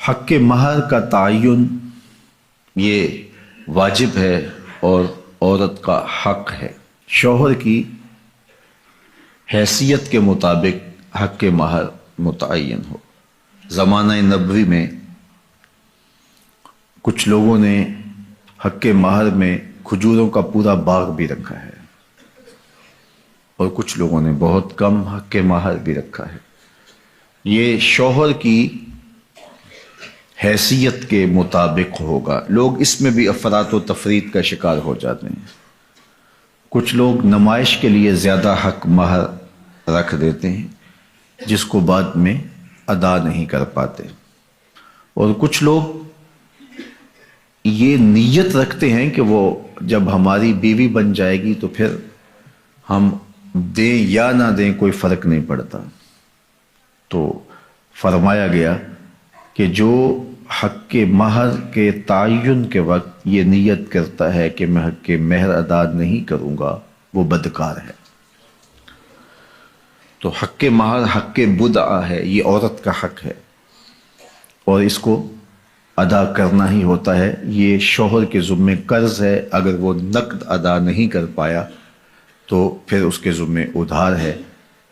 حق مہر کا تعین یہ واجب ہے اور عورت کا حق ہے۔ شوہر کی حیثیت کے مطابق حق مہر متعین ہو۔ زمانہ نبوی میں کچھ لوگوں نے حق مہر میں کھجوروں کا پورا باغ بھی رکھا ہے اور کچھ لوگوں نے بہت کم حق مہر بھی رکھا ہے۔ یہ شوہر کی حیثیت کے مطابق ہوگا۔ لوگ اس میں بھی افراط و تفریط کا شکار ہو جاتے ہیں۔ کچھ لوگ نمائش کے لیے زیادہ حق مہر رکھ دیتے ہیں جس کو بعد میں ادا نہیں کر پاتے، اور کچھ لوگ یہ نیت رکھتے ہیں کہ وہ جب ہماری بیوی بن جائے گی تو پھر ہم دیں یا نہ دیں کوئی فرق نہیں پڑتا۔ تو فرمایا گیا کہ جو حق مہر کے تعین کے وقت یہ نیت کرتا ہے کہ میں حق مہر ادا نہیں کروں گا وہ بدکار ہے۔ تو حق مہر حق بدعہ ہے، یہ عورت کا حق ہے اور اس کو ادا کرنا ہی ہوتا ہے۔ یہ شوہر کے ذمہ قرض ہے، اگر وہ نقد ادا نہیں کر پایا تو پھر اس کے ذمہ ادھار ہے۔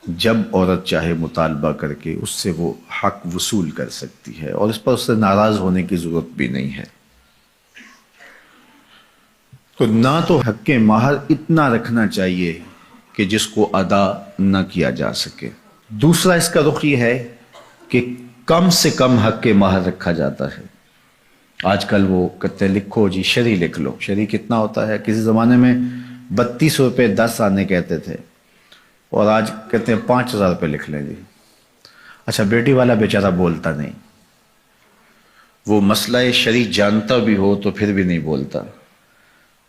جب عورت چاہے مطالبہ کر کے اس سے وہ حق وصول کر سکتی ہے اور اس پر اس سے ناراض ہونے کی ضرورت بھی نہیں ہے۔ تو نہ تو حق مہر اتنا رکھنا چاہیے کہ جس کو ادا نہ کیا جا سکے۔ دوسرا اس کا رخ یہ ہے کہ کم سے کم حق مہر رکھا جاتا ہے۔ آج کل وہ کہتے ہیں لکھو جی شرعی لکھ لو۔ شرعی کتنا ہوتا ہے؟ کسی زمانے میں 32 روپے 10 آنے کہتے تھے اور آج کہتے ہیں 5000 روپے لکھ لیں جی۔ اچھا بیٹی والا بیچارہ بولتا نہیں، وہ مسئلہ شرعی جانتا بھی ہو تو پھر بھی نہیں بولتا،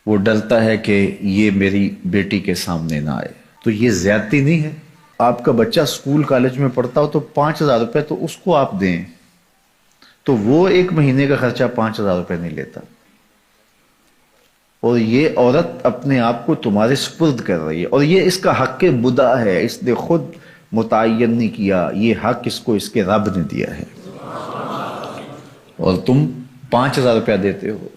وہ ڈرتا ہے کہ یہ میری بیٹی کے سامنے نہ آئے۔ تو یہ زیادتی نہیں ہے؟ آپ کا بچہ اسکول کالج میں پڑھتا ہو تو 5000 روپے تو اس کو آپ دیں، تو وہ ایک مہینے کا خرچہ 5000 روپے نہیں لیتا، اور یہ عورت اپنے آپ کو تمہارے سپرد کر رہی ہے اور یہ اس کا حق بدعہ ہے، اس نے خود متعین نہیں کیا، یہ حق اس کو اس کے رب نے دیا ہے اور تم 5000 روپیہ دیتے ہو۔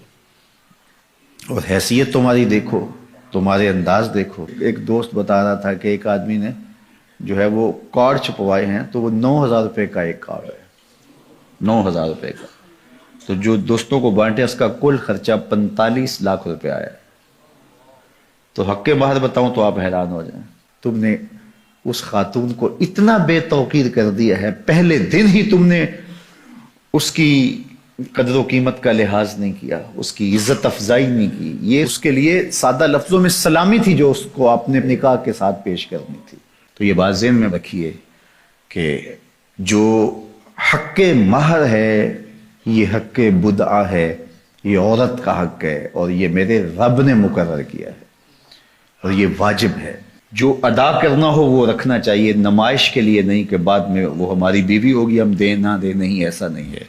اور حیثیت تمہاری دیکھو، تمہارے انداز دیکھو۔ ایک دوست بتا رہا تھا کہ ایک آدمی نے جو ہے وہ کارڈ چھپوائے ہیں تو وہ 9000 روپے کا ایک کارڈ ہے، 9000 روپے کا، تو جو دوستوں کو بانٹے اس کا کل خرچہ 45 لاکھ روپے آیا۔ تو حق مہر بتاؤں تو آپ حیران ہو جائیں، تم نے اس خاتون کو اتنا بے توقیر کر دیا ہے، پہلے دن ہی تم نے اس کی قدر و قیمت کا لحاظ نہیں کیا، اس کی عزت افزائی نہیں کی۔ یہ اس کے لیے سادہ لفظوں میں سلامی تھی جو اس کو آپ نے نکاح کے ساتھ پیش کرنی تھی۔ تو یہ بات ذہن میں رکھیے کہ جو حق مہر ہے یہ حق بدعہ ہے، یہ عورت کا حق ہے اور یہ میرے رب نے مقرر کیا ہے اور یہ واجب ہے۔ جو ادا کرنا ہو وہ رکھنا چاہیے، نمائش کے لیے نہیں کہ بعد میں وہ ہماری بیوی ہوگی ہم دیں نہ دیں، نہیں، ایسا نہیں ہے۔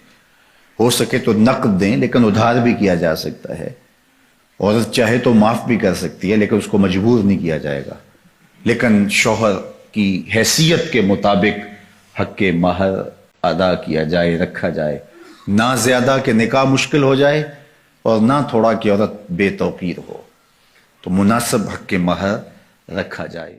ہو سکے تو نقد دیں لیکن ادھار بھی کیا جا سکتا ہے، عورت چاہے تو معاف بھی کر سکتی ہے لیکن اس کو مجبور نہیں کیا جائے گا۔ لیکن شوہر کی حیثیت کے مطابق حق مہر ادا کیا جائے، رکھا جائے، نہ زیادہ کہ نکاح مشکل ہو جائے اور نہ تھوڑا کہ عورت بے توقیر ہو، تو مناسب حق مہر رکھا جائے۔